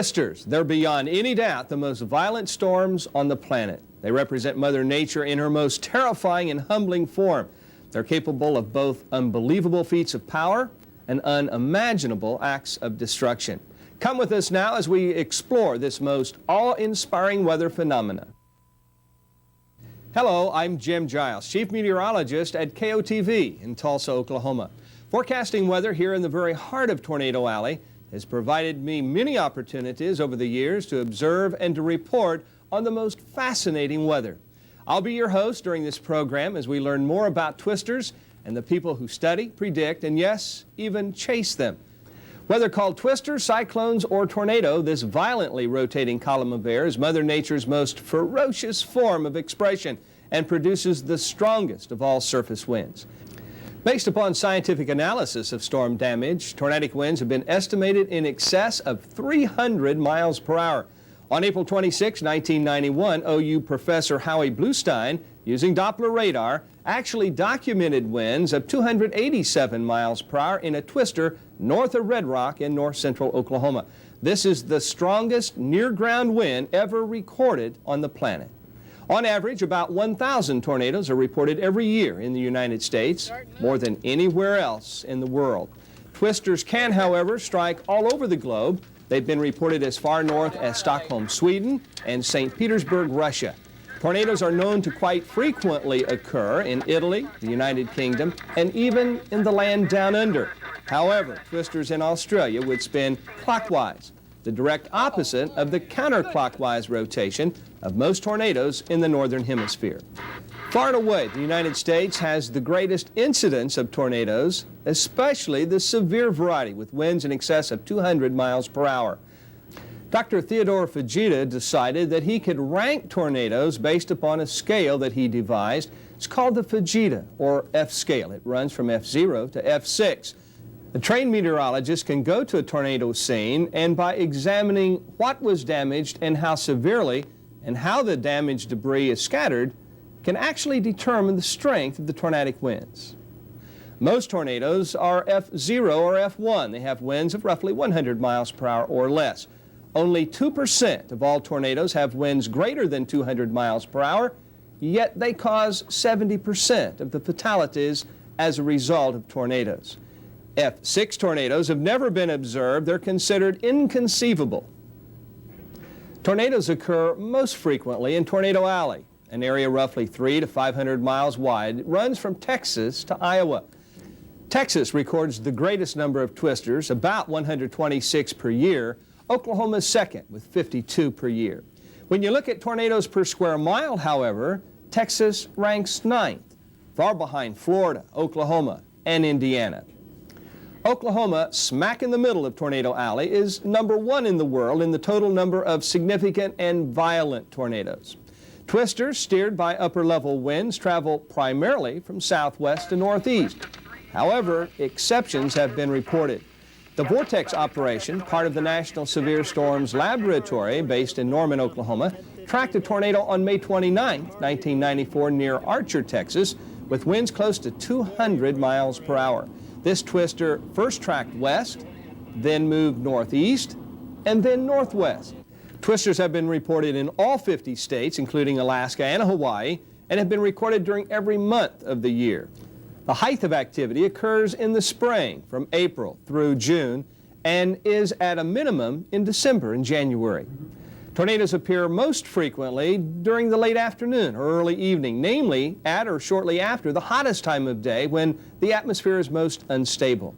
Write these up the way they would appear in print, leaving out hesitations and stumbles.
Twisters. They're beyond any doubt the most violent storms on the planet. They represent Mother Nature in her most terrifying and humbling form. They're capable of both unbelievable feats of power and unimaginable acts of destruction. Come with us now as we explore this most awe-inspiring weather phenomena. Hello, I'm Jim Giles, Chief Meteorologist at KOTV in Tulsa, Oklahoma. Forecasting weather here in the very heart of Tornado Alley has provided me many opportunities over the years to observe and to report on the most fascinating weather. I'll be your host during this program as we learn more about twisters and the people who study, predict, and yes, even chase them. Whether called twister, cyclones, or tornado, this violently rotating column of air is Mother Nature's most ferocious form of expression and produces the strongest of all surface winds. Based upon scientific analysis of storm damage, tornadic winds have been estimated in excess of 300 miles per hour. On April 26, 1991, OU professor Howie Bluestein, using Doppler radar, actually documented winds of 287 miles per hour in a twister north of Red Rock in north central Oklahoma. This is the strongest near-ground wind ever recorded on the planet. On average, about 1,000 tornadoes are reported every year in the United States, more than anywhere else in the world. Twisters can, however, strike all over the globe. They've been reported as far north as Stockholm, Sweden, and St. Petersburg, Russia. Tornadoes are known to quite frequently occur in Italy, the United Kingdom, and even in the land down under. However, twisters in Australia would spin clockwise, the direct opposite of the counterclockwise rotation of most tornadoes in the northern hemisphere. Far and away, the United States has the greatest incidence of tornadoes, especially the severe variety with winds in excess of 200 miles per hour. Dr. Theodore Fujita decided that he could rank tornadoes based upon a scale that he devised. It's called the Fujita, or F scale. It runs from F0 to F6. A trained meteorologist can go to a tornado scene and by examining what was damaged and how severely and how the damaged debris is scattered can actually determine the strength of the tornadic winds. Most tornadoes are F0 or F1. They have winds of roughly 100 miles per hour or less. Only 2% of all tornadoes have winds greater than 200 miles per hour, yet they cause 70% of the fatalities as a result of tornadoes. F6 tornadoes have never been observed. They're considered inconceivable. Tornadoes occur most frequently in Tornado Alley, an area roughly 300 to 500 miles wide. It runs from Texas to Iowa. Texas records the greatest number of twisters, about 126 per year. Oklahoma is second with 52 per year. When you look at tornadoes per square mile, however, Texas ranks ninth, far behind Florida, Oklahoma, and Indiana. Oklahoma, smack in the middle of Tornado Alley, is number one in the world in the total number of significant and violent tornadoes. Twisters, steered by upper-level winds, travel primarily from southwest to northeast. However, exceptions have been reported. The Vortex operation, part of the National Severe Storms Laboratory based in Norman, Oklahoma, tracked a tornado on May 29, 1994 near Archer, Texas, with winds close to 200 miles per hour. This twister first tracked west, then moved northeast, and then northwest. Twisters have been reported in all 50 states, including Alaska and Hawaii, and have been recorded during every month of the year. The height of activity occurs in the spring, from April through June, and is at a minimum in December and January. Tornadoes appear most frequently during the late afternoon or early evening, namely at or shortly after the hottest time of day when the atmosphere is most unstable.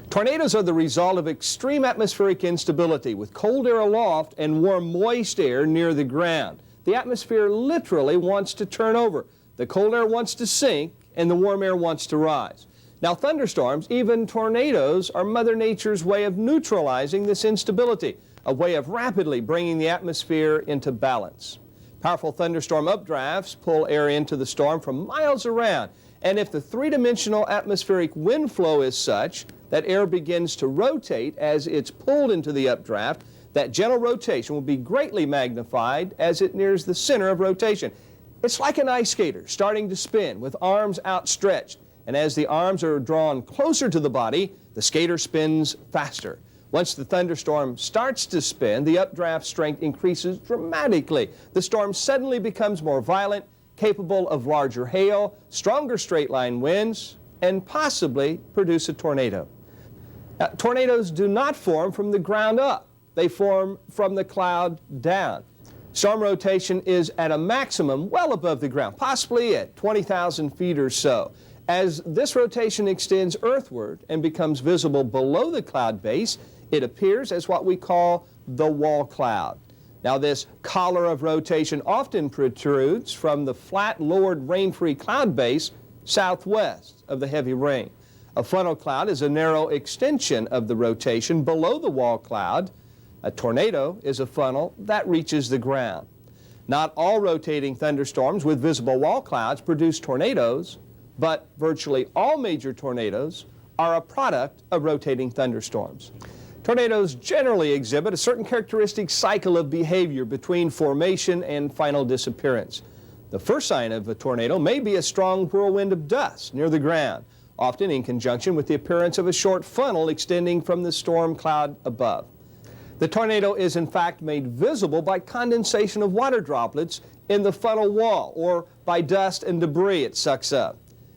Tornadoes are the result of extreme atmospheric instability with cold air aloft and warm, moist air near the ground. The atmosphere literally wants to turn over. The cold air wants to sink and the warm air wants to rise. Now, thunderstorms, even tornadoes, are Mother Nature's way of neutralizing this instability, a way of rapidly bringing the atmosphere into balance. Powerful thunderstorm updrafts pull air into the storm from miles around, and if the three-dimensional atmospheric wind flow is such that air begins to rotate as it's pulled into the updraft, that gentle rotation will be greatly magnified as it nears the center of rotation. It's like an ice skater starting to spin with arms outstretched, and as the arms are drawn closer to the body, the skater spins faster. Once the thunderstorm starts to spin, the updraft strength increases dramatically. The storm suddenly becomes more violent, capable of larger hail, stronger straight-line winds, and possibly produce a tornado. Now, tornadoes do not form from the ground up. They form from the cloud down. Storm rotation is at a maximum well above the ground, possibly at 20,000 feet or so. As this rotation extends earthward and becomes visible below the cloud base, it appears as what we call the wall cloud. Now, this collar of rotation often protrudes from the flat, lowered, rain-free cloud base southwest of the heavy rain. A funnel cloud is a narrow extension of the rotation below the wall cloud. A tornado is a funnel that reaches the ground. Not all rotating thunderstorms with visible wall clouds produce tornadoes, but virtually all major tornadoes are a product of rotating thunderstorms. Tornadoes generally exhibit a certain characteristic cycle of behavior between formation and final disappearance. The first sign of a tornado may be a strong whirlwind of dust near the ground, often in conjunction with the appearance of a short funnel extending from the storm cloud above. The tornado is in fact made visible by condensation of water droplets in the funnel wall or by dust and debris it sucks up.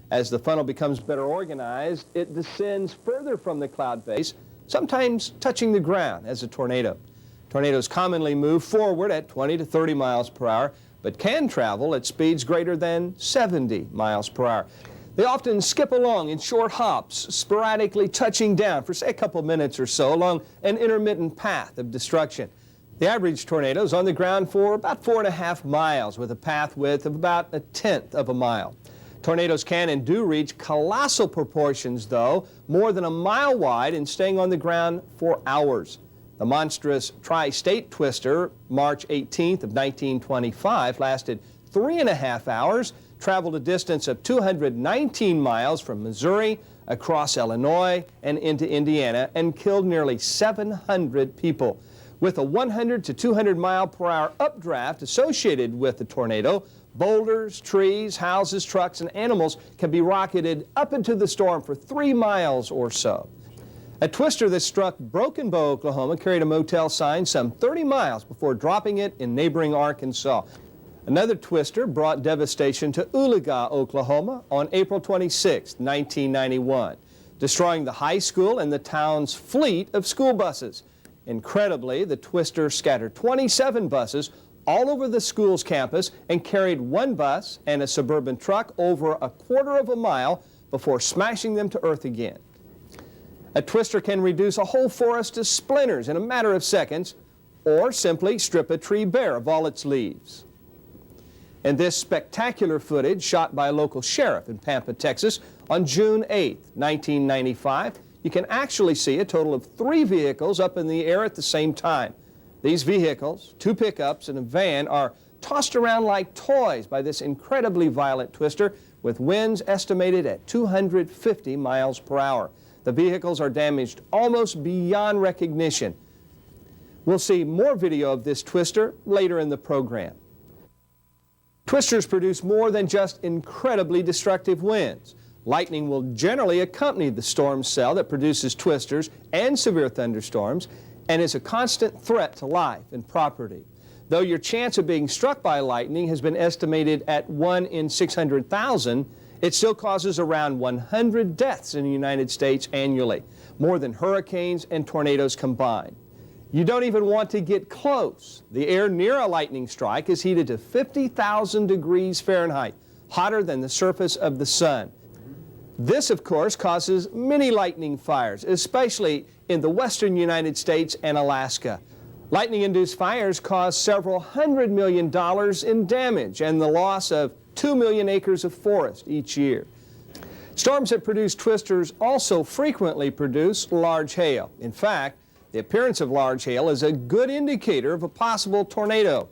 As the funnel becomes better organized, it descends further from the cloud base, sometimes touching the ground as a tornado. Tornadoes commonly move forward at 20 to 30 miles per hour, but can travel at speeds greater than 70 miles per hour. They often skip along in short hops, sporadically touching down for, say, a couple minutes or so along an intermittent path of destruction. The average tornado is on the ground for about 4.5 miles with a path width of about 1/10 of a mile. Tornadoes can and do reach colossal proportions, though, more than 1 mile wide and staying on the ground for hours. The monstrous tri-state twister, March 18th of 1925, lasted 3.5 hours, traveled a distance of 219 miles from Missouri, across Illinois, and into Indiana, and killed nearly 700 people. With a 100 to 200 mile per hour updraft associated with the tornado, boulders, trees, houses, trucks, and animals can be rocketed up into the storm for 3 miles or so. A twister that struck Broken Bow, Oklahoma, carried a motel sign some 30 miles before dropping it in neighboring Arkansas. Another twister brought devastation to Oologah, Oklahoma on April 26, 1991, destroying the high school and the town's fleet of school buses. Incredibly, the twister scattered 27 buses all over the school's campus and carried one bus and a suburban truck over 1/4 mile before smashing them to earth again. A twister can reduce a whole forest to splinters in a matter of seconds, or simply strip a tree bare of all its leaves. In this spectacular footage shot by a local sheriff in Pampa, Texas on June 8, 1995, you can actually see a total of 3 vehicles up in the air at the same time. These vehicles, 2 pickups and a van, are tossed around like toys by this incredibly violent twister with winds estimated at 250 miles per hour. The vehicles are damaged almost beyond recognition. We'll see more video of this twister later in the program. Twisters produce more than just incredibly destructive winds. Lightning will generally accompany the storm cell that produces twisters and severe thunderstorms, and is a constant threat to life and property. Though your chance of being struck by lightning has been estimated at 1 in 600,000, it still causes around 100 deaths in the United States annually, more than hurricanes and tornadoes combined. You don't even want to get close. The air near a lightning strike is heated to 50,000 degrees Fahrenheit, hotter than the surface of the sun. This, of course, causes many lightning fires, especially in the western United States and Alaska. Lightning-induced fires cause several $100 million in damage and the loss of 2 million acres of forest each year. Storms that produce twisters also frequently produce large hail. In fact, the appearance of large hail is a good indicator of a possible tornado.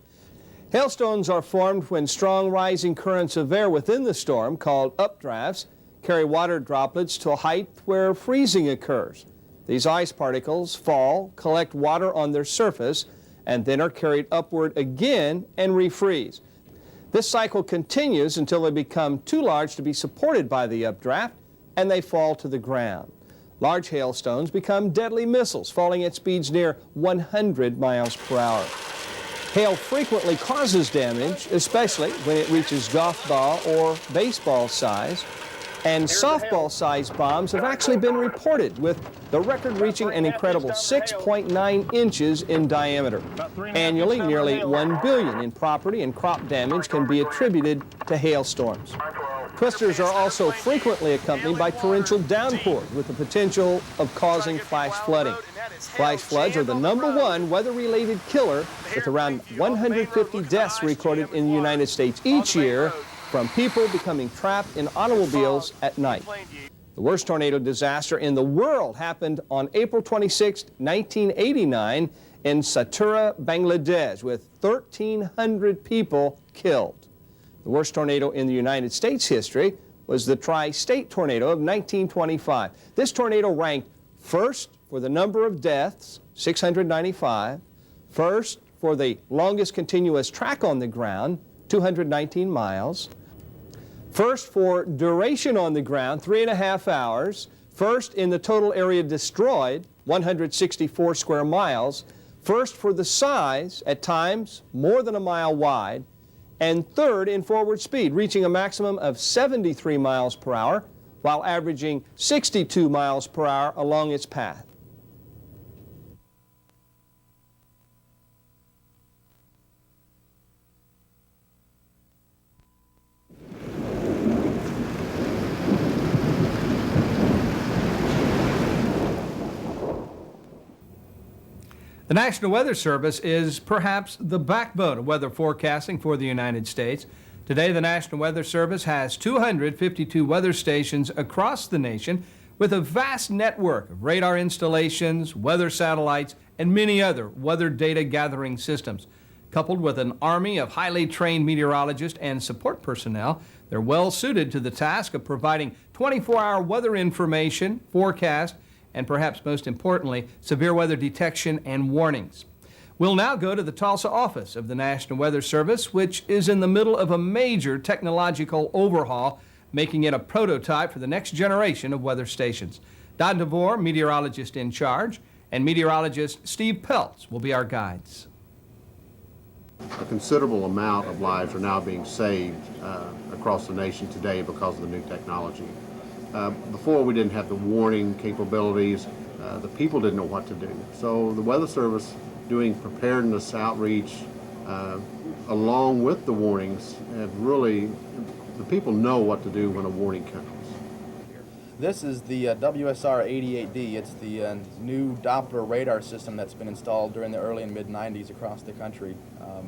Hailstones are formed when strong rising currents of air within the storm, called updrafts, carry water droplets to a height where freezing occurs. These ice particles fall, collect water on their surface, and then are carried upward again and refreeze. This cycle continues until they become too large to be supported by the updraft, and they fall to the ground. Large hailstones become deadly missiles, falling at speeds near 100 miles per hour. Hail frequently causes damage, especially when it reaches golf ball or baseball size. And softball-sized bombs have actually been reported, with the record reaching an incredible 6.9 inches in diameter. Annually, nearly $1 billion in property and crop damage can be attributed to hailstorms. Twisters are also frequently accompanied by torrential downpours with the potential of causing flash flooding. Flash floods are the #1 weather-related killer, with around 150 deaths recorded in the United States each year from people becoming trapped in automobiles at night. The worst tornado disaster in the world happened on April 26, 1989 in Satura, Bangladesh, with 1,300 people killed. The worst tornado in the United States history was the Tri-State tornado of 1925. This tornado ranked first for the number of deaths, 695, first for the longest continuous track on the ground, 219 miles, first for duration on the ground, 3.5 hours, first in the total area destroyed, 164 square miles, first for the size, at times more than a mile wide, and third in forward speed, reaching a maximum of 73 miles per hour, while averaging 62 miles per hour along its path. The National Weather Service is perhaps the backbone of weather forecasting for the United States. Today, the National Weather Service has 252 weather stations across the nation with a vast network of radar installations, weather satellites, and many other weather data gathering systems. Coupled with an army of highly trained meteorologists and support personnel, they're well suited to the task of providing 24-hour weather information, forecast, and perhaps most importantly, severe weather detection and warnings. We'll now go to the Tulsa office of the National Weather Service, which is in the middle of a major technological overhaul, making it a prototype for the next generation of weather stations. Don DeVore, meteorologist in charge, and meteorologist Steve Peltz will be our guides. A considerable amount of lives are now being saved across the nation today because of the new technology. Before, we didn't have the warning capabilities. The people didn't know what to do. So the Weather Service doing preparedness outreach along with the warnings have really, the people know what to do when a warning comes. This is the WSR-88D. It's the new Doppler radar system that's been installed during the early and mid-90s across the country,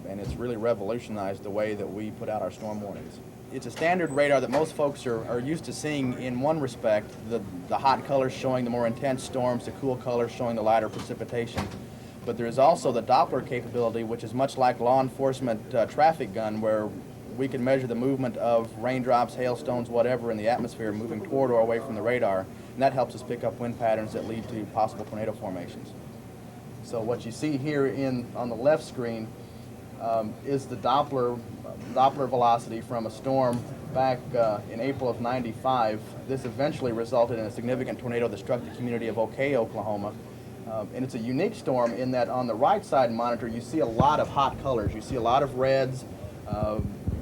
and it's really revolutionized the way that we put out our storm warnings. It's a standard radar that most folks are used to seeing in one respect, the hot colors showing the more intense storms, the cool colors showing the lighter precipitation. But there's also the Doppler capability, which is much like law enforcement traffic gun, where we can measure the movement of raindrops, hailstones, whatever in the atmosphere moving toward or away from the radar, and that helps us pick up wind patterns that lead to possible tornado formations. So what you see here on the left screen is the Doppler velocity from a storm back in April of '95. This eventually resulted in a significant tornado that struck the community of OK, Oklahoma. And it's a unique storm in that on the right side monitor you see a lot of hot colors. You see a lot of reds,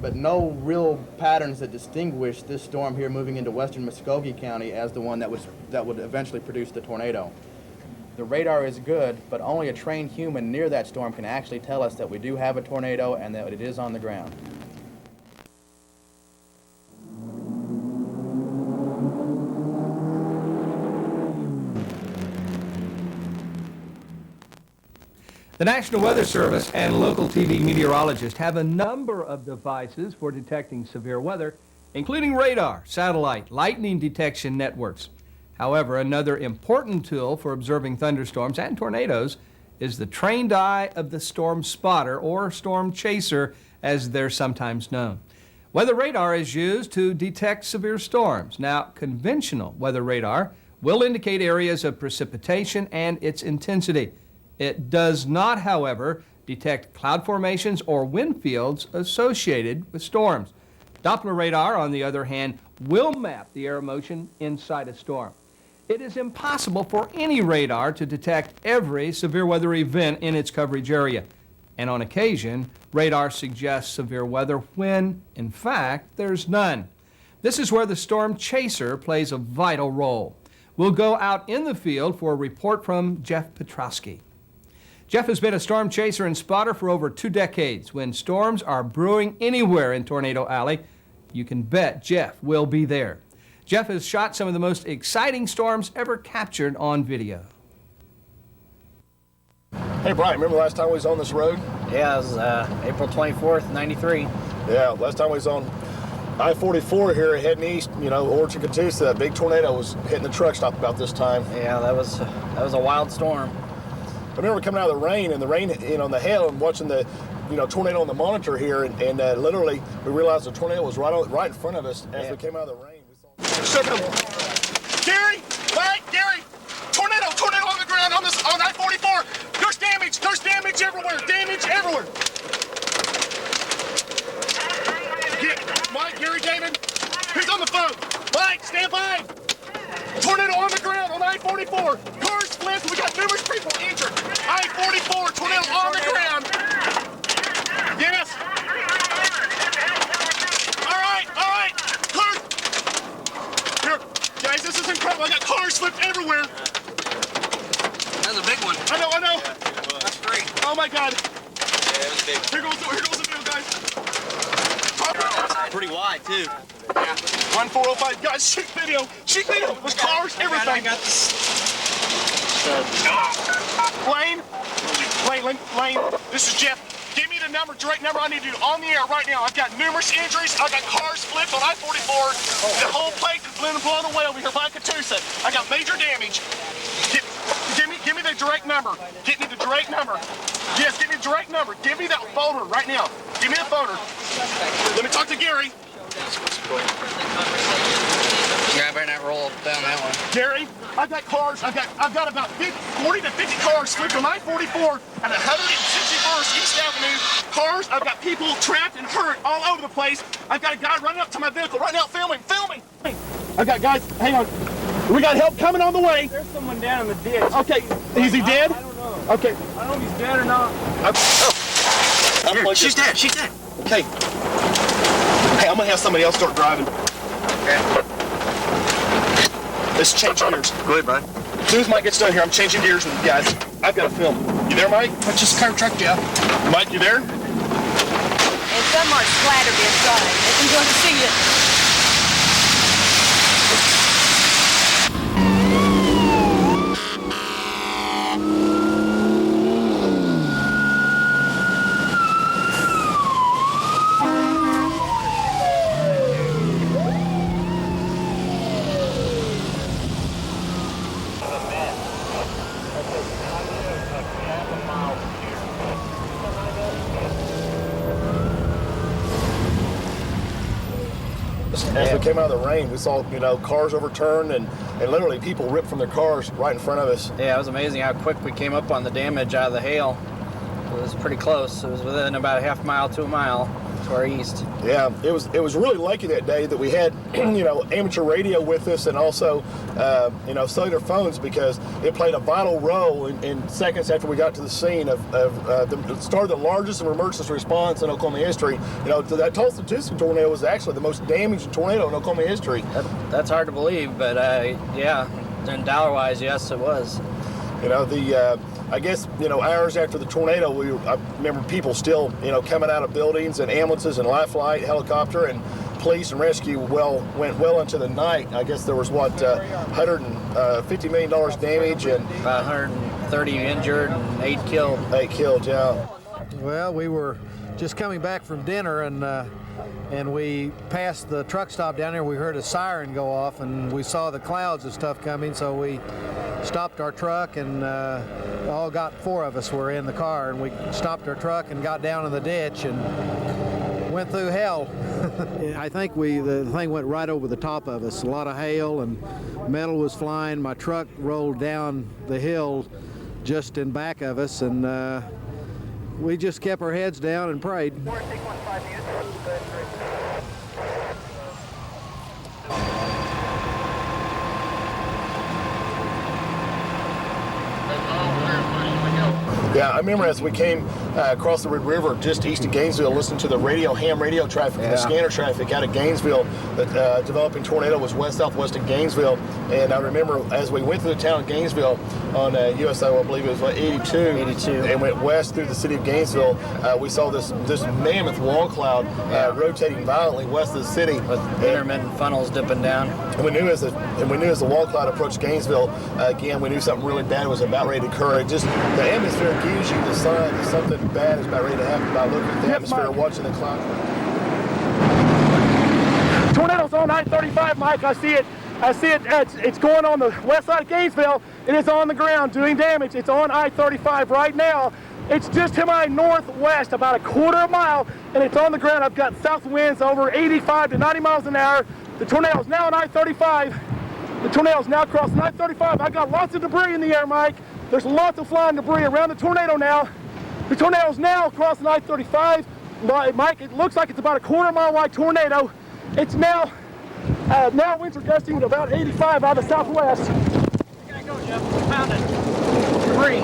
but no real patterns that distinguish this storm here moving into western Muskogee County as the one that would eventually produce the tornado. The radar is good, but only a trained human near that storm can actually tell us that we do have a tornado and that it is on the ground. The National Weather Service and local TV meteorologists have a number of devices for detecting severe weather, including radar, satellite, lightning detection networks. However, another important tool for observing thunderstorms and tornadoes is the trained eye of the storm spotter, or storm chaser, as they're sometimes known. Weather radar is used to detect severe storms. Now, conventional weather radar will indicate areas of precipitation and its intensity. It does not, however, detect cloud formations or wind fields associated with storms. Doppler radar, on the other hand, will map the air motion inside a storm. It is impossible for any radar to detect every severe weather event in its coverage area. And on occasion, radar suggests severe weather when, in fact, there's none. This is where the storm chaser plays a vital role. We'll go out in the field for a report from Jeff Petrosky. Jeff has been a storm chaser and spotter for over 2 decades. When storms are brewing anywhere in Tornado Alley, you can bet Jeff will be there. Jeff has shot some of the most exciting storms ever captured on video. Hey Brian, remember last time we was on this road? Yeah, it was April 24th, 93. Yeah, last time we was on I-44 here heading east, over to Catoosa. That big tornado was hitting the truck stop about this time. Yeah, that was a wild storm. I remember coming out of the rain, and the hail, and watching the tornado on the monitor here, and literally we realized the tornado was right in front of us as we came out of the rain. Gary, Mike, Gary, tornado on the ground on I-44. There's damage everywhere, Mike, Gary, David, who's on the phone? Mike, stand by. Tornado on the ground on I-44. Cars split, we got numerous people injured. I-44, tornado on the ground. Yes. All right. Cars. Here, guys, this is incredible. I got cars slipped everywhere. That's a big one. I know. That's great. Oh my God. Yeah, it was big. Here goes the video, guys. Pretty wide, too. Yeah. 1405, guys, shoot video. With cars, everything. I got this. Lane, this is Jeff. Give me the direct number I need you on the air right now. I've got numerous injuries. I've got cars flipped on I-44. The whole place is blown away over here by Catoosa. I got major damage. Give me the direct number. Get me the direct number. Yes, give me the direct number. Give me that folder right now. Give me the folder. Let me talk to Gary. Yeah, I better not roll down that one. Gary, I've got cars. I've got about 40 to 50 cars flipped on I-44 at 161st East Avenue. Cars. I've got people trapped and hurt all over the place. I've got a guy running up to my vehicle right now, filming. I've got guys. Hang on. We got help coming on the way. There's someone down in the ditch. Okay. Is he dead? I don't know. Okay. I don't know if he's dead or not. Here, She's dead. Okay. Hey, I'm gonna have somebody else start driving. Okay. Let's change gears. Go ahead, Brian. As soon as Mike gets done here, I'm changing gears with you guys. I've got to film. You there, Mike? That's just a car truck, Jeff. Mike, you there? And some are splattered inside. If you want to see it. As we came out of the rain, we saw, cars overturned and literally people ripped from their cars right in front of us. Yeah, it was amazing how quick we came up on the damage out of the hail. It was pretty close. It was within about a half mile to a mile to our east. Yeah, it was really lucky that day that we had, amateur radio with us and also, cellular phones, because it played a vital role in seconds after we got to the scene started the largest emergency response in Oklahoma history. That Tulsa tornado was actually the most damaging tornado in Oklahoma history. That's hard to believe, but yeah, and dollar-wise, yes, it was. I guess, hours after the tornado, I remember people still, coming out of buildings, and ambulances and life flight, helicopter, and police and rescue went well into the night. I guess there was, $150 million damage and about 130 injured and 8 killed. 8 killed, yeah. Well, we were just coming back from dinner, and we passed the truck stop down there. We heard a siren go off, and we saw the clouds of stuff coming, so we stopped our truck, and four of us were in the car, and we stopped our truck and got down in the ditch and went through hell. I think the thing went right over the top of us. A lot of hail and metal was flying. My truck rolled down the hill just in back of us, and we just kept our heads down and prayed. Yeah, I remember as we came across the Red River just east of Gainesville, listening to the ham radio traffic, and the scanner traffic out of Gainesville. The developing tornado was west-southwest of Gainesville, and I remember as we went through the town of Gainesville on USO, I believe it was 82, and went west through the city of Gainesville, we saw this mammoth wall cloud rotating violently west of the city. With intermittent funnels dipping down. And we knew as the wall cloud approached Gainesville, again, we knew something really bad was about ready to occur. It just, the atmosphere gives you the sign that something bad is about ready to happen by looking at the atmosphere and watching the cloud. Tornado's on I-35, Mike. I see it. It's going on the west side of Gainesville. It is on the ground doing damage. It's on I-35 right now. It's just to my northwest, about a quarter of a mile, and it's on the ground. I've got south winds over 85 to 90 miles an hour. The tornado's now on I-35. The tornado's now crossing I-35. I got lots of debris in the air, Mike. There's lots of flying debris around the tornado now. The tornado's now crossing I-35. Mike, it looks like it's about a quarter-mile wide tornado. It's now winds are gusting at about 85 out of the southwest. Here I go, Jeff. Found it. Debris.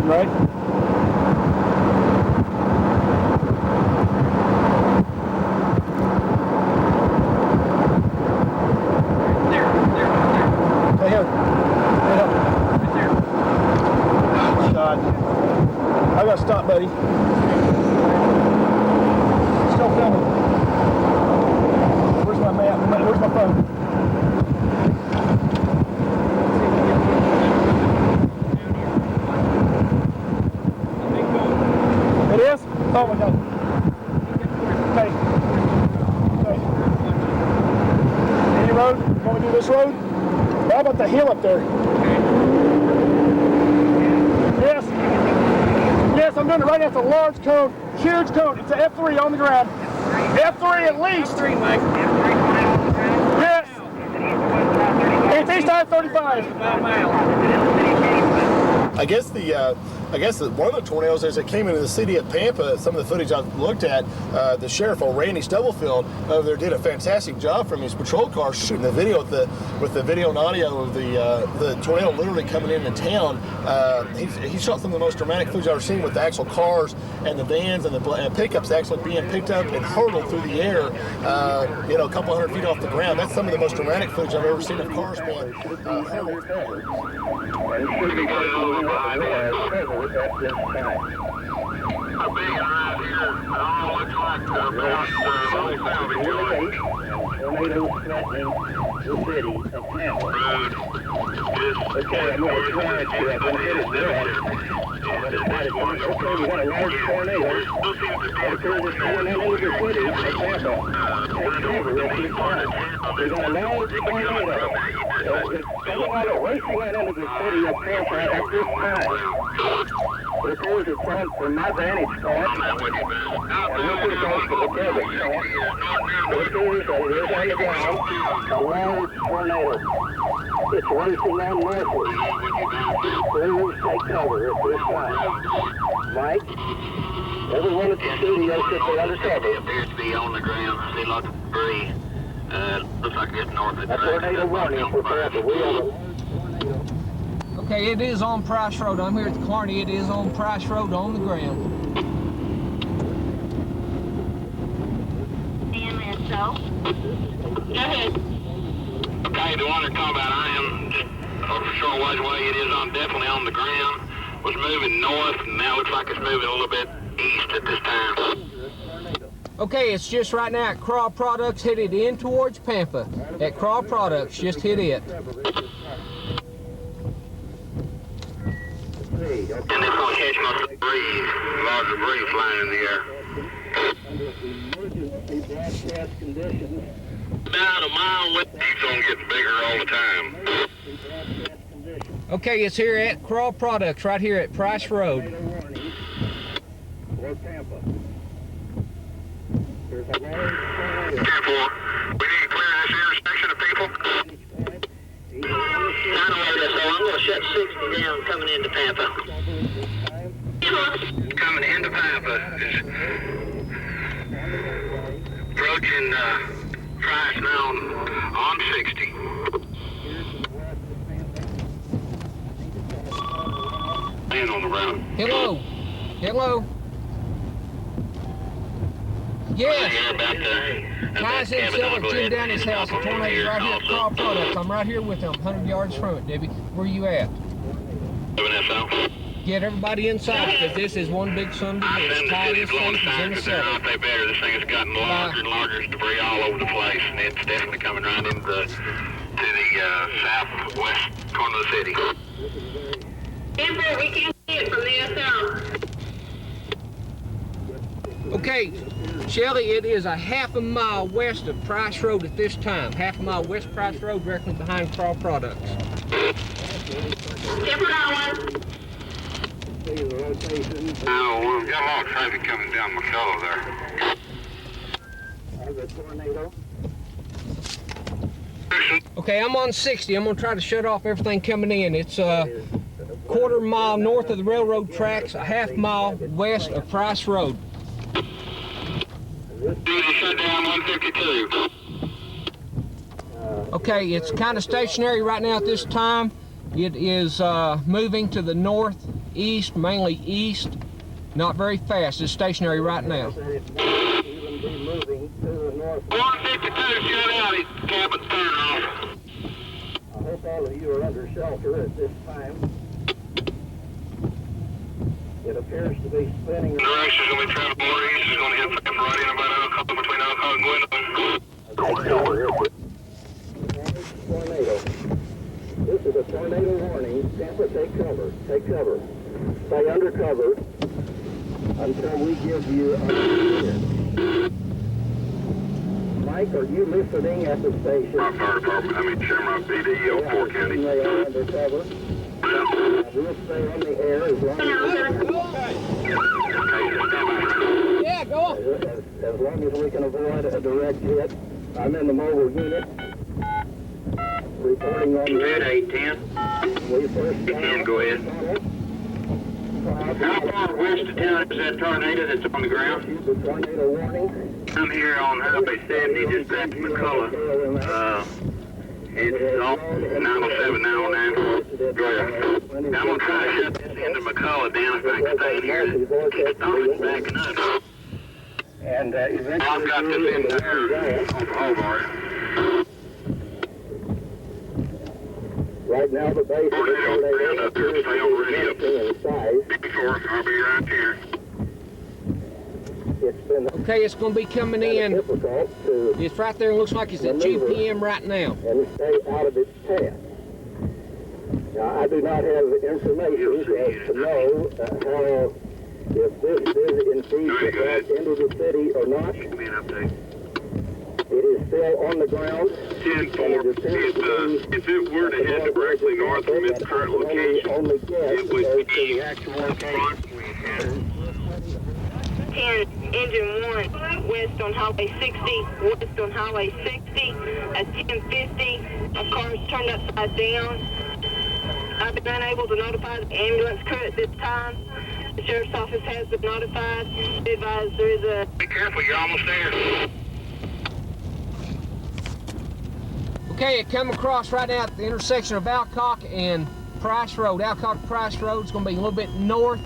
Right? I gotta stop, buddy. Still filming. Where's my map? Where's my phone? It is? Oh my God. Okay. Okay. Any road? You want me to do this road? How about the hill up there? Yes. Yes, I'm doing it right now. It's a large cone, huge cone. It's an F3 on the ground. F3 at least. F3, Mike. Yes. It's east I-35. About a mile. I guess one of the tornadoes as it came into the city of Pampa, some of the footage I've looked at, the sheriff, Randy Stubblefield, over there did a fantastic job from his patrol car shooting the video with the video and audio of the tornado literally coming into town. He shot some of the most dramatic footage I've ever seen with the actual cars and the vans and the pickups actually being picked up and hurtled through the air, a couple hundred feet off the ground. That's some of the most dramatic footage I've ever seen of cars being hurtled. It appears it's time from my vantage point, and we're pretty close to the cover. It appears that it is on the ground, a large tornado. It's racing on northward. Please take cover at this time. Mike, everyone at the studio should be under cover. It appears to be on the ground. I see lots of debris. Looks like it's north of the track. A tornado warning for Pampa. We have a large tornado. Okay, it is on Price Road. I'm here at the Kearney. It is on Price Road on the ground. Go ahead. Okay, the one they're talking about, I am just a short ways away. It is definitely on the ground. Was moving north, and now looks like it's moving a little bit east at this time. Okay, it's just right now at Craw Products, headed in towards Pampa. At Craw Products, just hit it. And it's going to catch most of the debris, large debris flying in the air. About a mile west, it's going to get bigger all the time. Okay, it's here at Crawl Products, right here at Price Road. For Tampa. There's a large tornado. Careful. We need to clear this intersection of people. I know where this is. I'm going to shut 60 down coming into Tampa. Coming into Tampa. Approaching Price now on 60. Man on the road. Hello. Hello. Yes. Guys in Silver, Jim down his house. The tornado's right here at Crawl Products. I'm right here with them, 100 yards from it, Debbie. Where are you at? Get everybody inside, because this is one big son of a bitch. Tie this thing in the center. They better. This thing has gotten larger and larger. There's debris all over the place, and it's definitely coming right into the southwest corner of the city. Amber, we can't see it from the SL. Okay, Shelly, it is a half a mile west of Price Road at this time. Half a mile west Price Road, directly behind Crawl Products. Oh, we've got a lot of traffic coming down McCullough there. Okay, I'm on 60. I'm going to try to shut off everything coming in. It's a quarter mile north of the railroad tracks, a half mile west of Price Road. Shut down 152. Okay, it's kind of stationary right now at this time. It is moving to the northeast, mainly east. Not very fast. It's stationary right now. 152 shut out. His cabin's turned off. I hope all of you are under shelter at this time. It appears to be spinning. Direction's going to be traveling northeast. It's going to hit Tampa right in about between Elko and Gwendolyn. Tornado. This is a tornado warning. Tampa, take cover. Take cover. Stay under cover until we give you a clear. Mike, are you listening at the station? My fire department, Shamrock PD, 04 County. They are under cover. We'll stay on the air as long as... Yeah, go on. As long as we can avoid a direct hit. I'm in the mobile unit. Reporting on the 810. We first 810, go ahead. How far west of town is that tornado that's on the ground? The tornado warning. I'm here on Highway 70, just past McCullough. It's off 907 now on that. Go ahead. I'm going to try to shut this into McCullough down if I can stay in here. Keep stopping backing up. And eventually... I've got this in there on Hobart. Right now, the base of the tornado up there, stay over ready up. in size. Before, I'll be right here. It's been Okay, it's going to be coming in. difficult to It's right there. It looks like it's at 2 p.m. right now. and stay out of its path. Now, I do not have information to know how, if this is indeed brought into the city or not. Give me an update. It is still on the ground. 10-4. If it were to head directly north from its current location, it would be approximately 10, engine 1, west on Highway 60, west on Highway 60, at 10:50, a car's turned upside down. I've been unable to notify the ambulance crew at this time. The sheriff's office has been notified. Be advised there is a... Be careful, you're almost there. Okay, it come across right now at the intersection of Alcock and Price Road. Alcock Price Road is going to be a little bit north.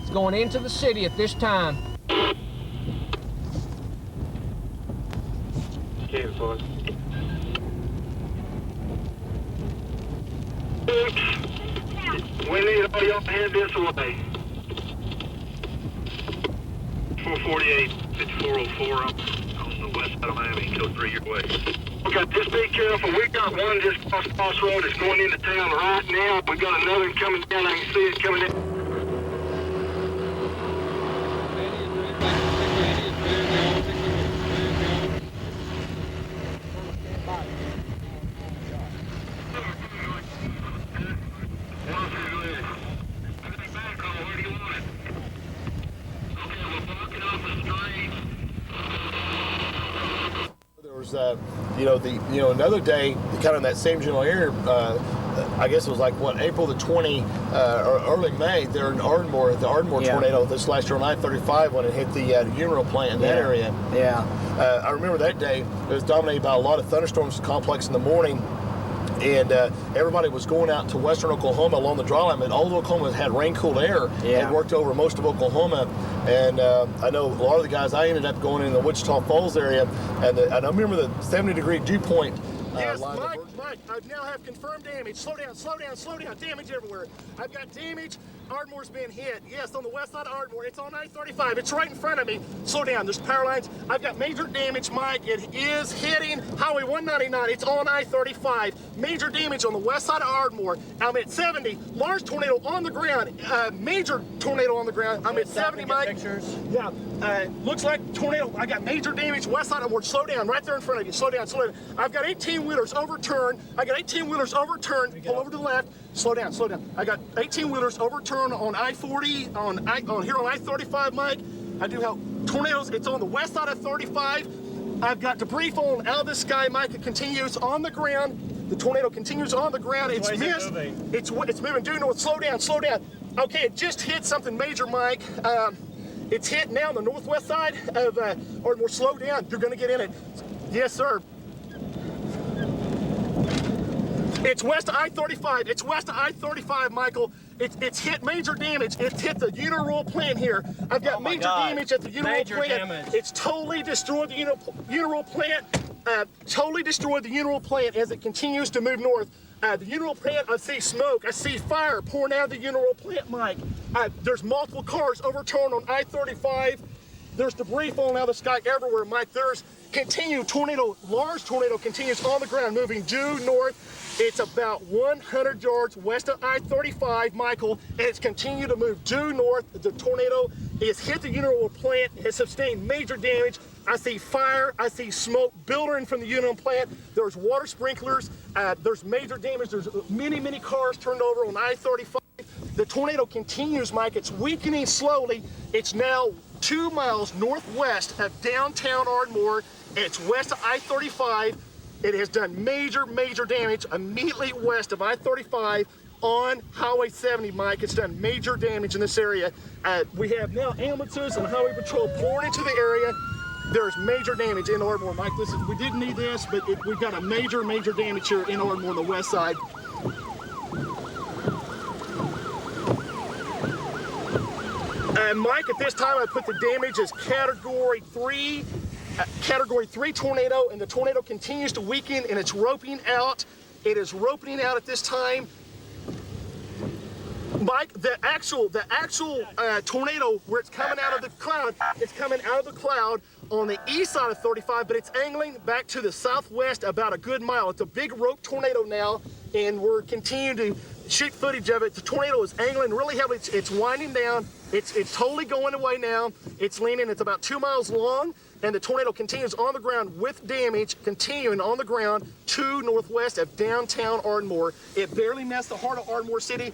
It's going into the city at this time. 10-4. We need all y'all to head this way. 448, 5404 on the west side of Miami, code 3 your way. Okay, just be careful. We got one just across Cross Road that's going into town right now. We got another one coming down. I can see it coming in. was, another day, kind of in that same general area. I guess it was like April the 20 or early May. There in Ardmore, the Ardmore tornado this last year on I-35 when it hit the Urinal plant in that area. Yeah. I remember that day. It was dominated by a lot of thunderstorms complex in the morning. And everybody was going out to western Oklahoma along the dry line. And all of Oklahoma had rain-cooled air. Yeah. It worked over most of Oklahoma. And I know a lot of the guys, I ended up going in the Wichita Falls area. And I remember the 70-degree dew point. Yes, Mike, I now have confirmed damage. Slow down. Damage everywhere. I've got damage. Ardmore's been hit. Yes, on the west side of Ardmore. It's on I-35. It's right in front of me. Slow down. There's power lines. I've got major damage, Mike. It is hitting Highway 199. It's on I-35. Major damage on the west side of Ardmore. I'm at 70. Large tornado on the ground. Major tornado on the ground. I'm at 70, Mike. Pictures. Yeah. Looks like tornado. I got major damage west side of Ardmore. Slow down. Right there in front of you. Slow down. I've got 18-wheelers overturned. Pull over to the left. Slow down. I got 18-wheelers overturned on I-40, on I-35, Mike. I do have tornadoes. It's on the west side of 35. I've got debris falling out of the sky, Mike. It continues on the ground. The tornado continues on the ground. It's missed. It's moving due north. Slow down. Okay, it just hit something major, Mike. It's hit now on the northwest side of Ardmore. Slow down. You're going to get in it. Yes, sir. It's west of I-35. Michael. It's hit major damage. It's hit the Uniroyal plant here. I've got major damage at the Uniroyal plant. It's totally destroyed the Uniroyal plant. Totally destroyed the Uniroyal plant as it continues to move north. The Uniroyal plant, I see smoke. I see fire pouring out of the Uniroyal plant, Mike. There's multiple cars overturned on I-35. There's debris falling out of the sky everywhere, Mike. There's large tornado continues on the ground, moving due north. It's about 100 yards west of I-35, Michael, and it's continued to move due north. The tornado has hit the Uniroyal plant, has sustained major damage. I see fire, I see smoke billowing from the Uniroyal plant. There's water sprinklers, there's major damage. There's many cars turned over on I-35. The tornado continues, Mike. It's weakening slowly. It's now 2 miles northwest of downtown Ardmore. It's west of I-35. It has done major damage immediately west of I-35 on Highway 70, Mike. It's done major damage in this area. We have now ambulances and highway patrol pouring into the area. There's major damage in Ardmore, Mike. We didn't need this, but we've got a major damage here in Ardmore on the west side. Mike, at this time, I put the damage as Category 3 tornado, and the tornado continues to weaken, and it's roping out. It is roping out at this time. Mike, the actual tornado, where it's coming out of the cloud, it's coming out of the cloud on the east side of 35, but it's angling back to the southwest about a good mile. It's a big rope tornado now, and we're continuing to shoot footage of it. The tornado is angling really heavily. It's winding down. It's totally going away now. It's leaning. It's about 2 miles long, and the tornado continues on the ground with damage, continuing on the ground to northwest of downtown Ardmore. It barely missed the heart of Ardmore City.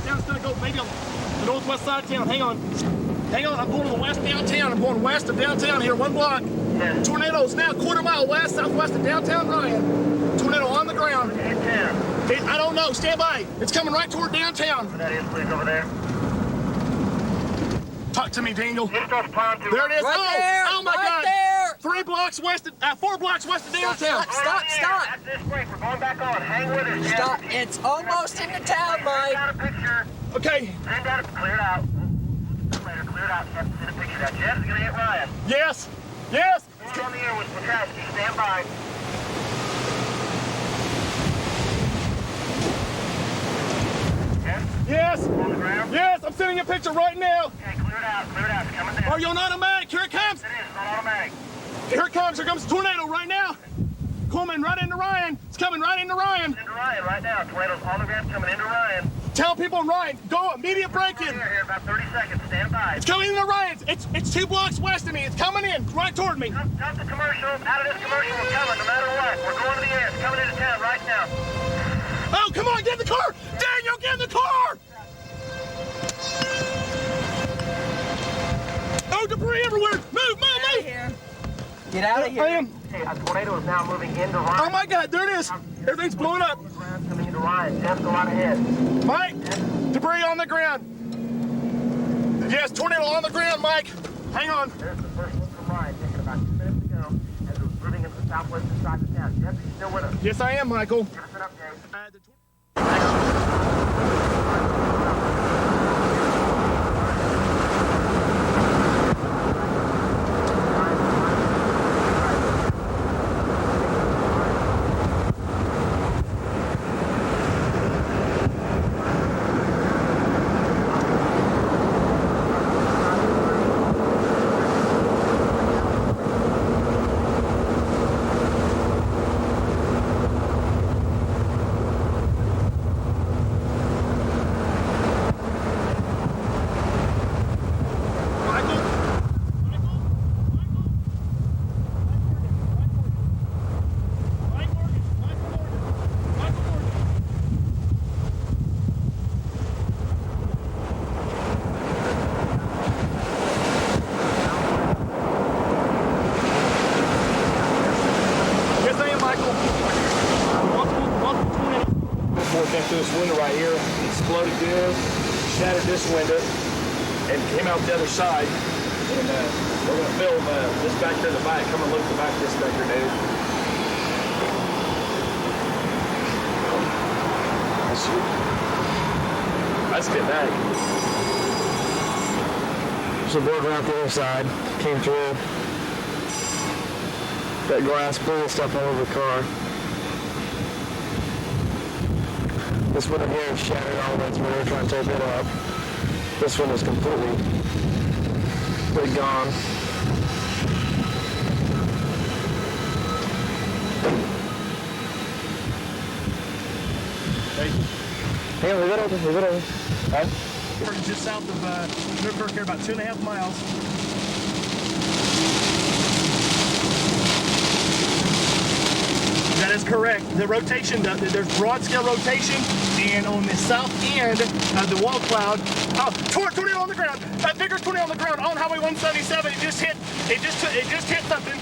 Down, it's gonna go maybe on the northwest side of town. Hang on, I'm going to the west downtown. I'm going west of downtown here, 1 block. Tornado's now 1/4 mile west, southwest of downtown Ryan. Tornado on the ground. I don't know, stand by. It's coming right toward downtown. That is, please, over there. Talk to me, Daniel. There it is. Right there, oh my God. There. 4 blocks west of downtown. Stop. That's this break. We're going back on. Hang with us. Stop. It's almost into town, Mike. Got a picture. Okay. Send out clear it out. Later, clear it out. Send a picture of that. Jet is going to hit Ryan. Yes. We're on the air with Patowski. Stand by. Yes. On the ground? Yes, I'm sending a picture right now. Okay, clear it out. It's coming down. Are you on automatic? Here it comes. It is. It's on automatic. Here it comes. Here comes the tornado right now. Coming right into Ryan. It's coming right into Ryan. Into Ryan right now. Tornado's on the ground coming into Ryan. Tell people in Ryan, go immediate break-in. Here, about 30 seconds. Stand by. It's coming into Ryan. It's 2 blocks west of me. It's coming in right toward me. Dump the commercial. Out of this commercial, we're coming no matter what. We're going to the debris everywhere. Move. Get out of here. I am. Okay, a tornado is now moving into Ryan. Oh my God, there it is. Everything's blowing up. Coming into Ryan. Just go out ahead. Mike, debris on the ground. Yes, tornado on the ground, Mike. Hang on. There's the first one from Ryan, taken about 2 minutes ago, as it was moving into the southwestern side of town. Jeff, are you still with us? Yes, I am, Michael. Give us an update. This window right here, exploded good, shattered this window, and came out the other side. And we're gonna film this back here in the back. Come and look at the back of this back here, dude. That's good night. So board around the other side, came through. That glass blew stuff all over the car. This one here is shattered all the way through. We're trying to tape it up. This one is completely gone. Hey, leave it open. Right? We're just south of Newkirk here, about 2.5 miles. That is correct. The rotation, there's broad scale rotation, and on the south end of the wall cloud, tornado on the ground. A bigger tornado on the ground on Highway 177. It just hit something.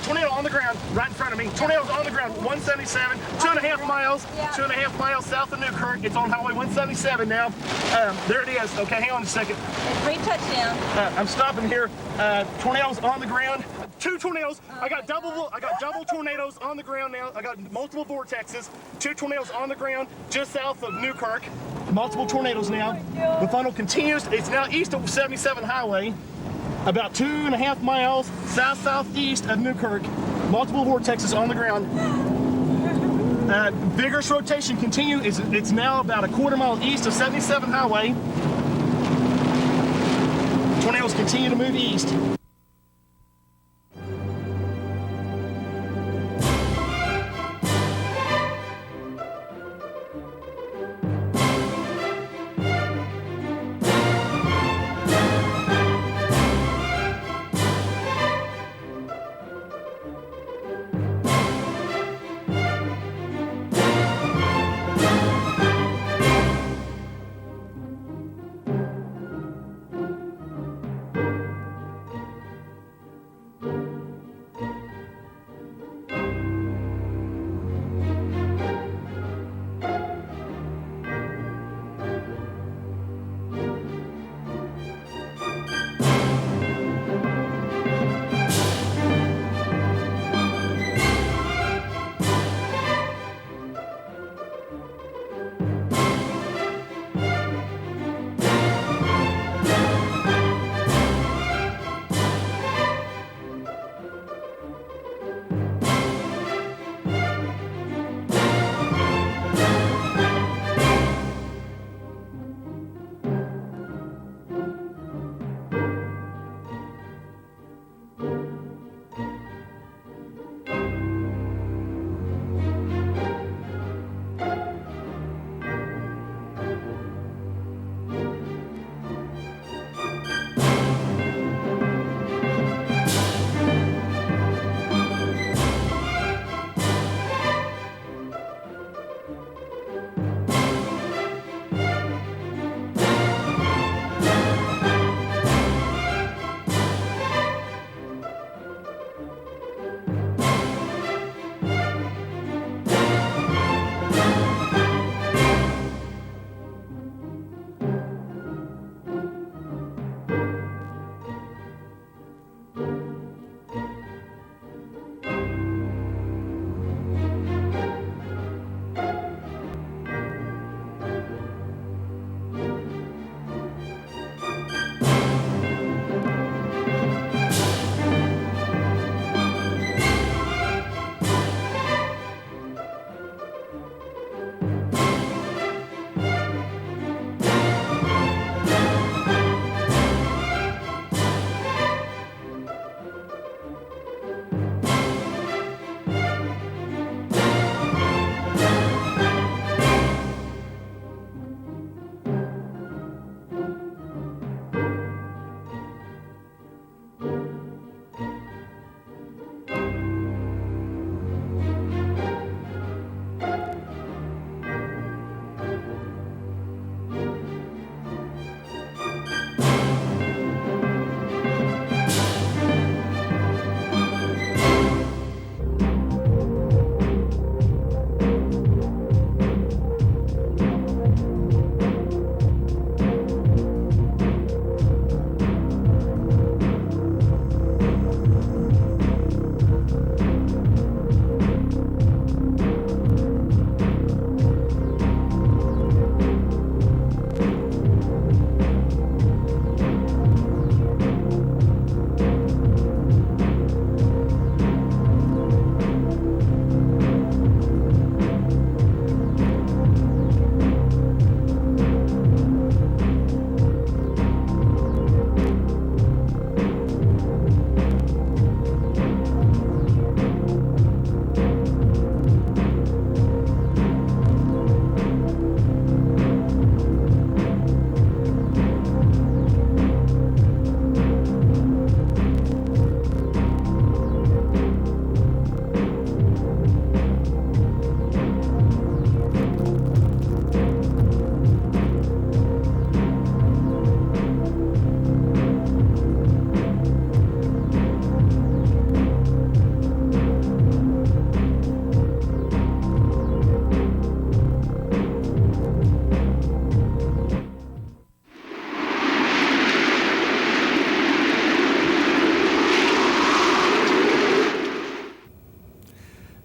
Tornado on the ground right in front of me. Tornado's on the ground. 177, 2.5 miles, 2.5 miles south of Newkirk. It's on Highway 177 now. There it is. Okay, hang on a second. 3 touchdowns. I'm stopping here. Tornadoes on the ground. 2 tornadoes. I got double tornadoes on the ground now. I got multiple vortexes. 2 tornadoes on the ground just south of Newkirk. Multiple tornadoes now. The funnel continues. It's now east of 77 Highway, about 2.5 miles southeast of Newkirk. Multiple vortexes on the ground. Vigorous rotation continues. It's now about 1/4 mile east of 77 Highway. Tornadoes continue to move east.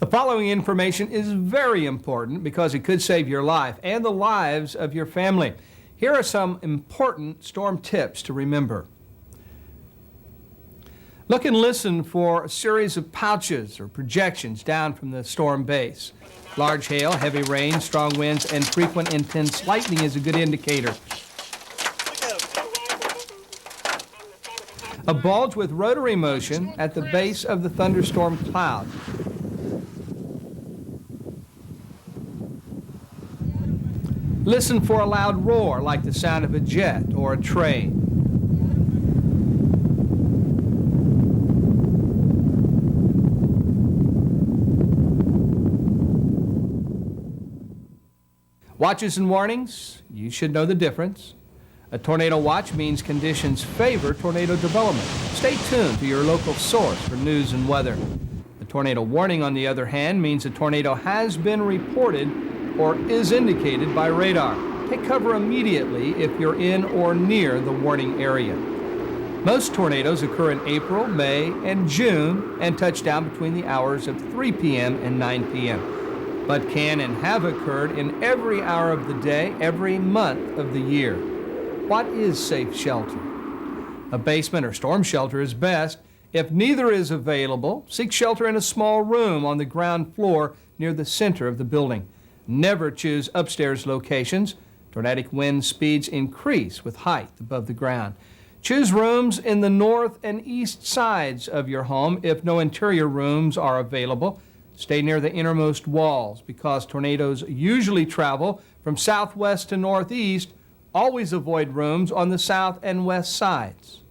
The following information is very important because it could save your life and the lives of your family. Here are some important storm tips to remember. Look and listen for a series of pouches or projections down from the storm base. Large hail, heavy rain, strong winds, and frequent intense lightning is a good indicator. A bulge with rotary motion at the base of the thunderstorm cloud. Listen for a loud roar like the sound of a jet or a train. Watches and warnings, you should know the difference. A tornado watch means conditions favor tornado development. Stay tuned to your local source for news and weather. A tornado warning, on the other hand, means a tornado has been reported or is indicated by radar. Take cover immediately if you're in or near the warning area. Most tornadoes occur in April, May, and June and touch down between the hours of 3 p.m. and 9 p.m., but can and have occurred in every hour of the day, every month of the year. What is safe shelter? A basement or storm shelter is best. If neither is available, seek shelter in a small room on the ground floor near the center of the building. Never choose upstairs locations. Tornadic wind speeds increase with height above the ground. Choose rooms in the north and east sides of your home if no interior rooms are available. Stay near the innermost walls because tornadoes usually travel from southwest to northeast. Always avoid rooms on the south and west sides.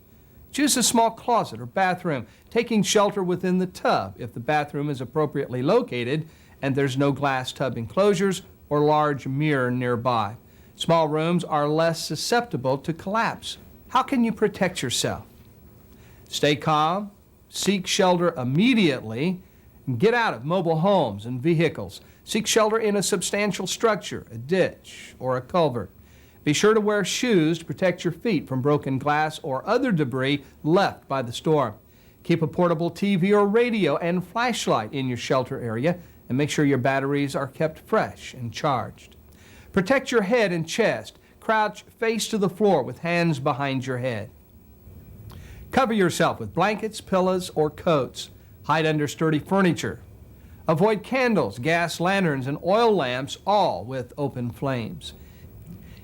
Choose a small closet or bathroom, taking shelter within the tub if the bathroom is appropriately located and there's no glass tub enclosures or large mirror nearby. Small rooms are less susceptible to collapse. How can you protect yourself? Stay calm, seek shelter immediately, and get out of mobile homes and vehicles. Seek shelter in a substantial structure, a ditch, or a culvert. Be sure to wear shoes to protect your feet from broken glass or other debris left by the storm. Keep a portable TV or radio and flashlight in your shelter area, and make sure your batteries are kept fresh and charged. Protect your head and chest. Crouch face to the floor with hands behind your head. Cover yourself with blankets, pillows, or coats. Hide under sturdy furniture. Avoid candles, gas lanterns, and oil lamps, all with open flames.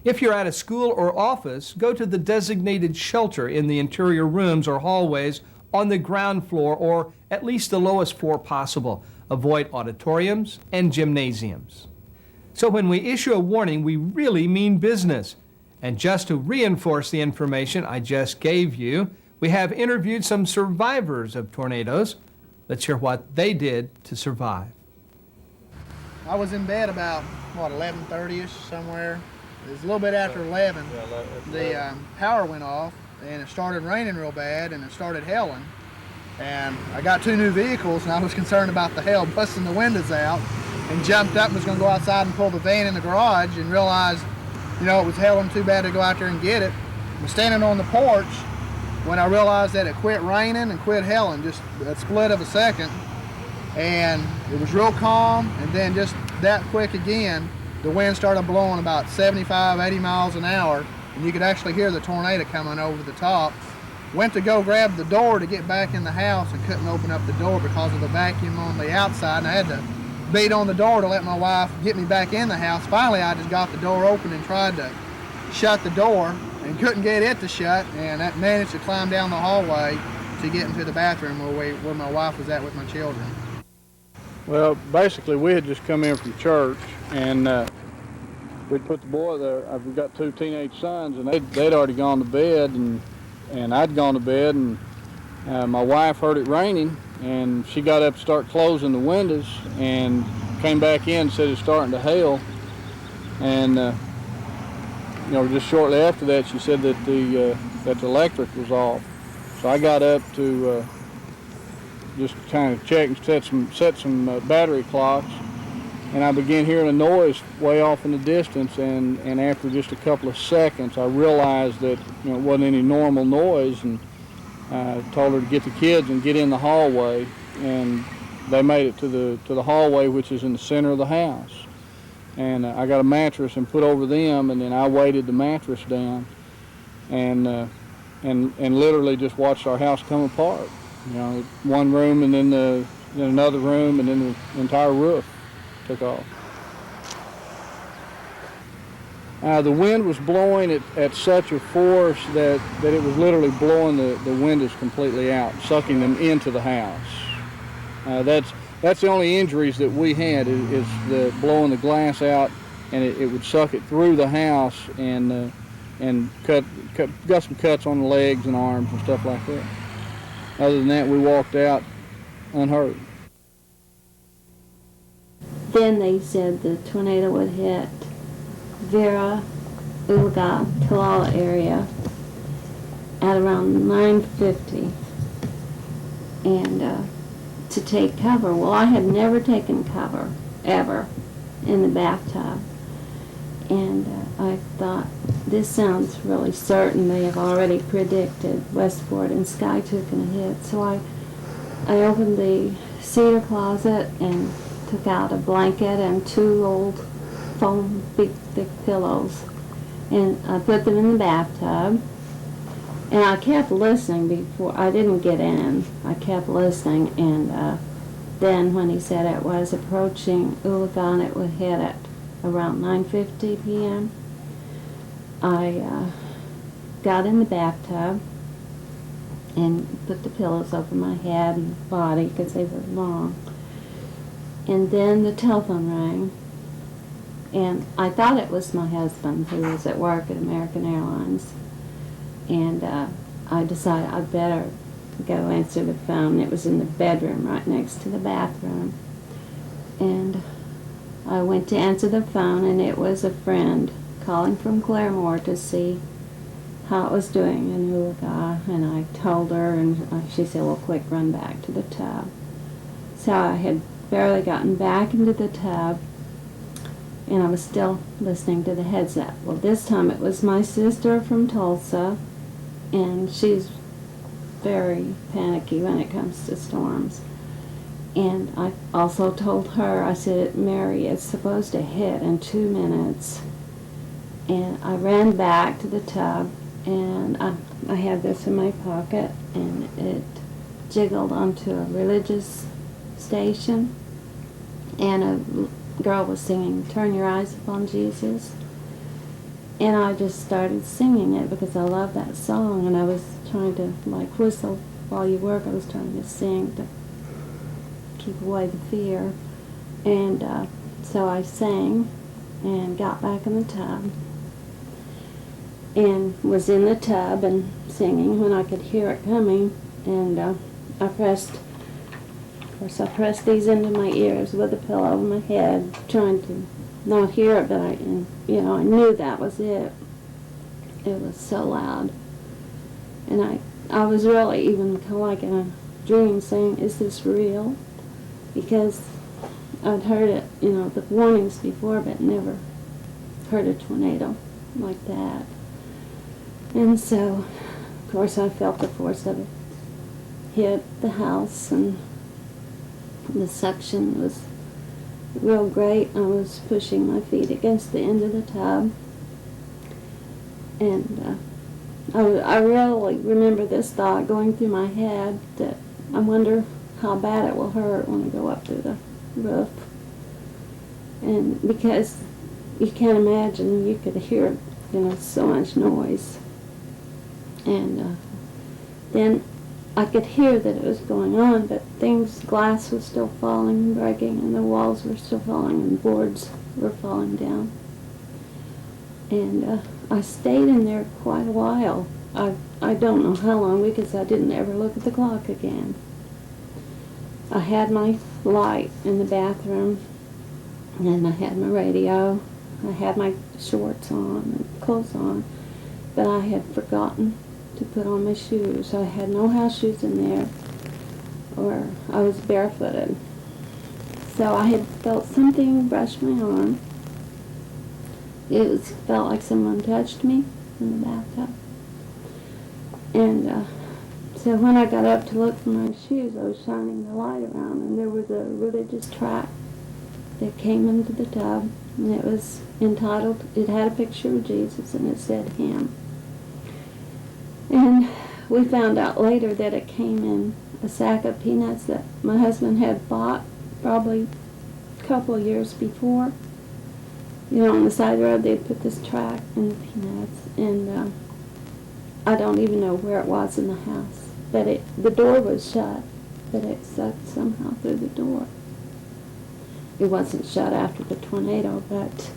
If you're at a school or office, go to the designated shelter in the interior rooms or hallways on the ground floor or at least the lowest floor possible. Avoid auditoriums and gymnasiums. So when we issue a warning, we really mean business. And just to reinforce the information I just gave you, we have interviewed some survivors of tornadoes. Let's hear what they did to survive. I was in bed about, 11:30-ish somewhere. It was a little bit after 11. The power went off, and it started raining real bad, and it started hailing. And I got 2 new vehicles, and I was concerned about the hail busting the windows out, and jumped up and was going to go outside and pull the van in the garage, and realized, it was hailing too bad to go out there and get it. I was standing on the porch when I realized that it quit raining and quit hailing, just a split of a second. And it was real calm, and then just that quick again, the wind started blowing about 75, 80 miles an hour, and you could actually hear the tornado coming over the top. Went to go grab the door to get back in the house and couldn't open up the door because of the vacuum on the outside, and I had to beat on the door to let my wife get me back in the house. Finally, I just got the door open and tried to shut the door and couldn't get it to shut, and I managed to climb down the hallway to get into the bathroom where my wife was at with my children. Well, basically, we had just come in from church, and we'd put the boy there. We've got 2 teenage sons, and they'd already gone to bed, and I'd gone to bed, and my wife heard it raining, and she got up to start closing the windows, and came back in and said it's starting to hail. And just shortly after that, she said that the electric was off. So I got up to just kind of check and set some battery clocks, and I began hearing a noise way off in the distance, and after just a couple of seconds I realized that it wasn't any normal noise, and I told her to get the kids and get in the hallway, and they made it to the hallway, which is in the center of the house. And I got a mattress and put over them, and then I weighted the mattress down, and literally just watched our house come apart. You know, one room, and then another room, and then the entire roof took off. The wind was blowing at such a force that it was literally blowing the windows completely out, sucking them into the house. That's the only injuries that we had is the blowing the glass out, and it would suck it through the house and got some cuts on the legs and arms and stuff like that. Other than that, we walked out unhurt. Then they said the tornado would hit Vera, Ulaga, Kalala area at around 9:50, and to take cover. Well, I had never taken cover ever in the bathtub, and I thought, this sounds really certain. They have already predicted Westport and Skytook going to hit. So I opened the cedar closet and took out a blanket and 2 old foam big thick pillows, and I put them in the bathtub, and I kept listening before I didn't get in. I kept listening, and then when he said it was approaching Ulaga, it would hit at around 9:50 p.m. I got in the bathtub and put the pillows over my head and body because they were long, and then the telephone rang. And I thought it was my husband who was at work at American Airlines. And I decided I'd better go answer the phone. It was in the bedroom right next to the bathroom. And I went to answer the phone, and it was a friend calling from Claremore to see how it was doing in Ulaga. And I told her, and she said, well, quick, run back to the tub. So I had barely gotten back into the tub, and I was still listening to the headset. Well, this time it was my sister from Tulsa, and she's very panicky when it comes to storms. And I also told her, I said, Mary, it's supposed to hit in 2 minutes. And I ran back to the tub, and I had this in my pocket, and it jiggled onto a religious station, and a girl was singing Turn Your Eyes Upon Jesus, and I just started singing it because I love that song, and I was trying to like whistle while you work. I was trying to sing to keep away the fear, and so I sang and got back in the tub and was in the tub and singing when I could hear it coming, and I pressed these into my ears with a pillow over my head, trying to not hear it, but I knew that was it. It was so loud. And I was really even kind of like in a dream saying, is this real? Because I'd heard it, the warnings before, but never heard a tornado like that. And so, of course, I felt the force of it hit the house, and the suction was real great. I was pushing my feet against the end of the tub, and I really remember this thought going through my head that I wonder how bad it will hurt when I go up through the roof. And because you can't imagine, you could hear, so much noise. And then I could hear that it was going on, but glass was still falling and breaking, and the walls were still falling, and boards were falling down. And I stayed in there quite a while. I don't know how long, because I didn't ever look at the clock again. I had my light in the bathroom, and I had my radio. I had my shorts on and clothes on, but I had forgotten to put on my shoes. I had no house shoes in there, or I was barefooted. So I had felt something brush my arm. It felt like someone touched me in the bathtub. And So when I got up to look for my shoes, I was shining the light around, and there was a religious tract that came into the tub, and it was entitled, it had a picture of Jesus, and it said him. And we found out later that it came in a sack of peanuts that my husband had bought probably a couple of years before. You know, on the side of the road, they'd put this tract and the peanuts, and I don't even know where it was in the house. But the door was shut, but it sucked somehow through the door. It wasn't shut after the tornado, but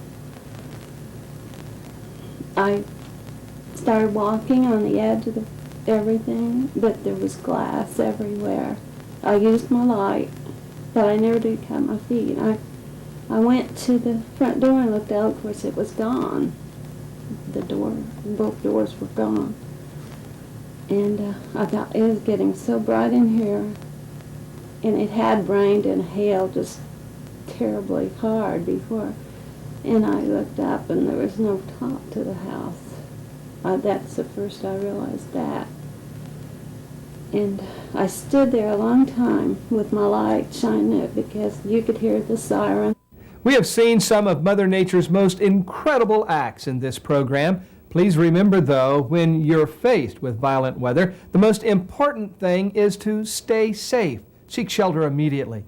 I started walking on the edge of everything, but there was glass everywhere. I used my light, but I never did cut my feet. I went to the front door and looked out. Of course, it was gone. Both doors were gone. And I thought, it was getting so bright in here, and it had rained and hailed just terribly hard before. And I looked up, and there was no top to the house. That's the first I realized that. And I stood there a long time with my light shining it, because you could hear the siren. We have seen some of Mother Nature's most incredible acts in this program. Please remember, though, when you're faced with violent weather, the most important thing is to stay safe. Seek shelter immediately.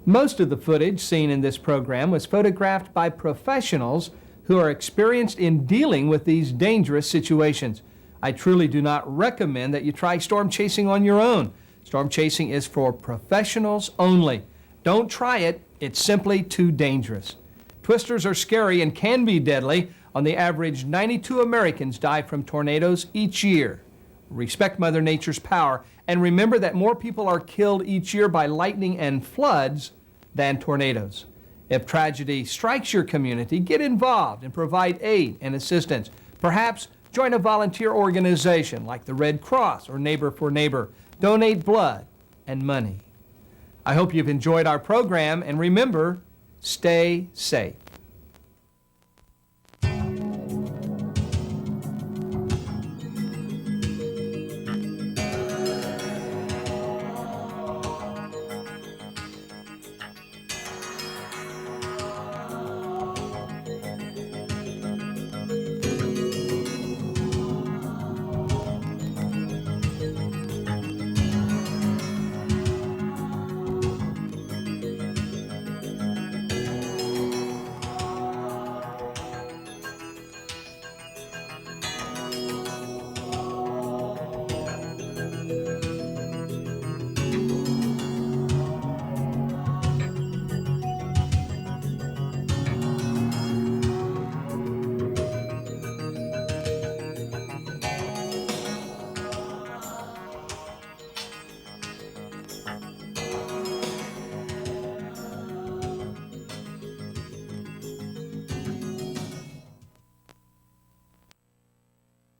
Most of the footage seen in this program was photographed by professionals who are experienced in dealing with these dangerous situations. I truly do not recommend that you try storm chasing on your own. Storm chasing is for professionals only. Don't try it. It's simply too dangerous. Twisters are scary and can be deadly. On the average, 92 Americans die from tornadoes each year. Respect Mother Nature's power, and remember that more people are killed each year by lightning and floods than tornadoes. If tragedy strikes your community, get involved and provide aid and assistance. Perhaps join a volunteer organization like the Red Cross or Neighbor for Neighbor. Donate blood and money. I hope you've enjoyed our program, and remember, stay safe.